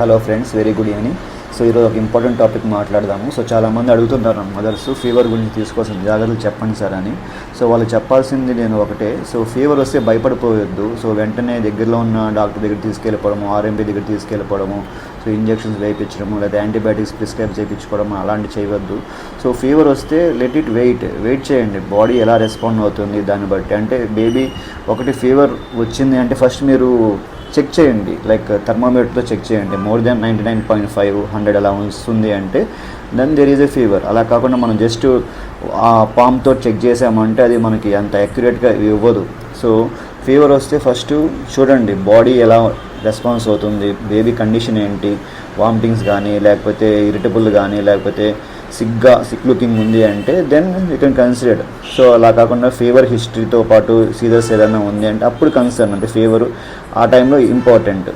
Hello friends, very good evening. So ఈరోజు ఒక important topic మాట్లాడదాము. సో చాలామంది అడుగుతుంటారు మదర్స్, ఫీవర్ గురించి తీసుకోవాల్సిన జాగ్రత్తలు చెప్పండి సార్ అని. సో వాళ్ళు చెప్పాల్సింది నేను ఒకటే, సో ఫీవర్ వస్తే భయపడిపోవద్దు. సో వెంటనే దగ్గరలో ఉన్న డాక్టర్ దగ్గర తీసుకెళ్ళిపోవడము, ఆర్ఎంపీ దగ్గర తీసుకెళ్ళిపోవడము, సో ఇంజెక్షన్స్ వేయించడము లేదా యాంటీబయాటిక్స్ ప్రిస్క్రైబ్ చేయించుకోవడం అలాంటివి చేయవద్దు. సో ఫీవర్ వస్తే లెట్ ఇట్ వెయిట్ చేయండి, బాడీ ఎలా రెస్పాండ్ అవుతుంది దాన్ని బట్టి. అంటే బేబీ ఒకటి ఫీవర్ వచ్చింది అంటే ఫస్ట్ మీరు చెక్ చేయండి, లైక్ థర్మామీటర్తో చెక్ చేయండి. మోర్ దెన్ 99.5 100 అలా వస్తుంది అంటే then there is a fever. అలా కాకుండా మనం జస్ట్ ఆ పామ్తో చెక్ చేసామంటే అది మనకి అంత యాక్యురేట్గా ఇవ్వదు. సో ఫీవర్ వస్తే ఫస్ట్ చూడండి బాడీ ఎలా రెస్పాన్స్ అవుతుంది, బేబీ కండిషన్ ఏంటి, వామిటింగ్స్ కానీ లేకపోతే ఇరిటబుల్ కానీ లేకపోతే సిక్ లుకింగ్ ఉంది అంటే then you can consider. So అలా కాకుండా ఫీవర్ హిస్టరీతో పాటు సీరియస్ ఏదైనా ఉంది అంటే అప్పుడు కన్సర్న్, అంటే ఫీవర్ ఆ టైంలో ఇంపార్టెంట్.